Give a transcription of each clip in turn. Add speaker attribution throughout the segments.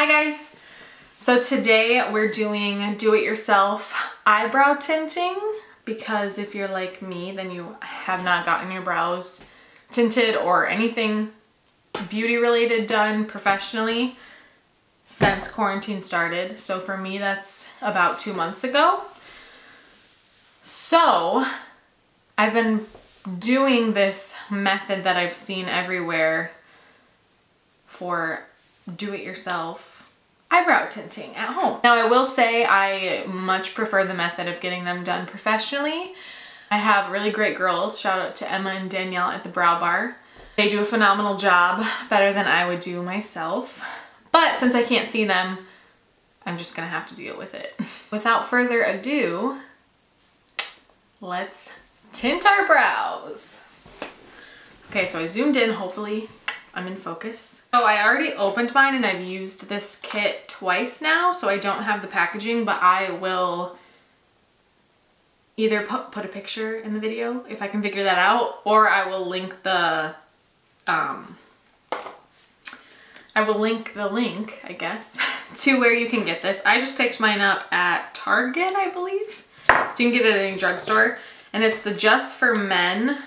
Speaker 1: Hi guys! So today we're doing do-it-yourself eyebrow tinting because if you're like me, then you have not gotten your brows tinted or anything beauty related done professionally since quarantine started. So for me, that's about 2 months ago. So I've been doing this method that I've seen everywhere for do-it-yourself eyebrow tinting at home. Now I will say I much prefer the method of getting them done professionally. I have really great girls, shout out to Emma and Danielle at the Brow Bar. They do a phenomenal job, better than I would do myself. But since I can't see them, I'm just gonna have to deal with it. Without further ado, let's tint our brows. Okay, so I zoomed in, hopefully I'm in focus. So I already opened mine and I've used this kit twice now, so I don't have the packaging, but I will either put a picture in the video if I can figure that out, or I will link the link, I guess, to where you can get this. I just picked mine up at Target, I believe. So you can get it at any drugstore. And it's the Just for Men.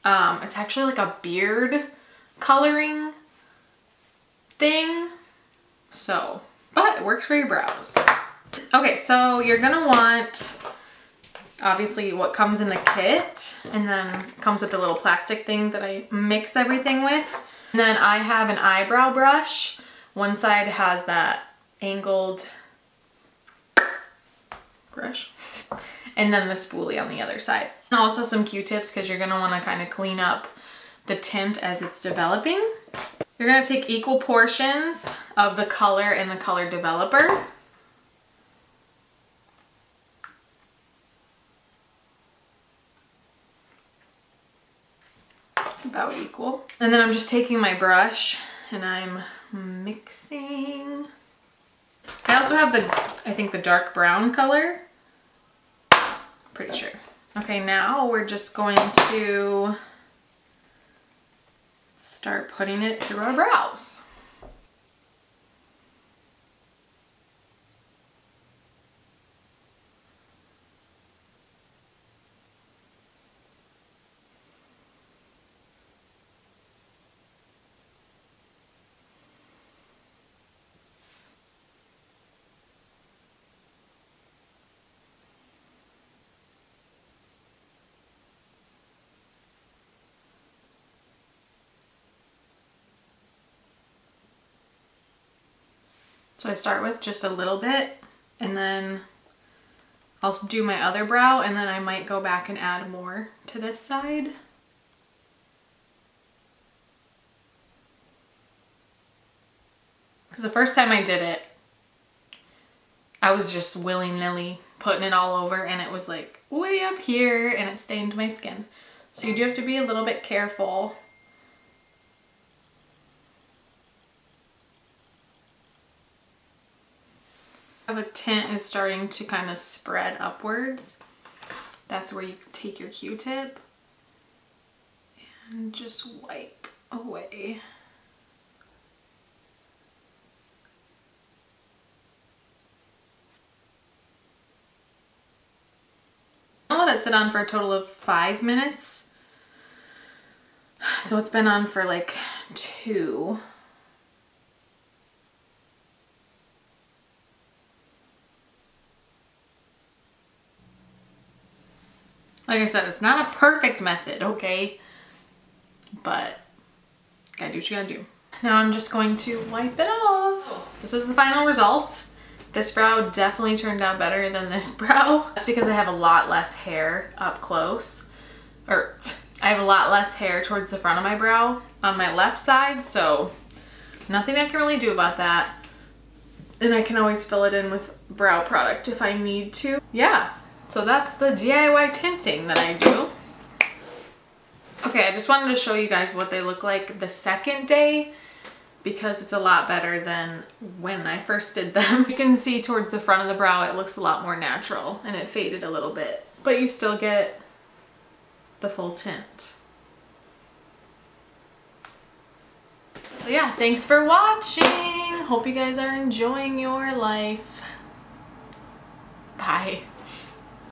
Speaker 1: It's actually like a beard coloring thing. So, but it works for your brows. Okay, so you're gonna want, obviously, what comes in the kit. And then comes with a little plastic thing that I mix everything with. And then I have an eyebrow brush. One side has that angled brush. And then the spoolie on the other side. And also some Q-tips because you're gonna wanna kind of clean up the tint as it's developing. You're gonna take equal portions of the color and the color developer. It's about equal. And then I'm just taking my brush and I'm mixing. I also have I think the dark brown color. Pretty sure. Okay, now we're just going to start putting it through our brows. So I start with just a little bit and then I'll do my other brow and then I might go back and add more to this side. Because the first time I did it, I was just willy-nilly putting it all over and it was like way up here and it stained my skin. So you do have to be a little bit careful. The tint is starting to kind of spread upwards. That's where you take your Q-tip and just wipe away. I'll let it sit on for a total of 5 minutes. So it's been on for like 2. Like I said, it's not a perfect method, okay? But gotta do what you gotta do. Now I'm just going to wipe it off. This is the final result. This brow definitely turned out better than this brow. That's because I have a lot less hair up close. Or I have a lot less hair towards the front of my brow on my left side, so nothing I can really do about that. And I can always fill it in with brow product if I need to. Yeah. So that's the DIY tinting that I do. Okay, I just wanted to show you guys what they look like the second day because it's a lot better than when I first did them. You can see towards the front of the brow it looks a lot more natural and it faded a little bit, but you still get the full tint. So yeah, thanks for watching. Hope you guys are enjoying your life. Bye.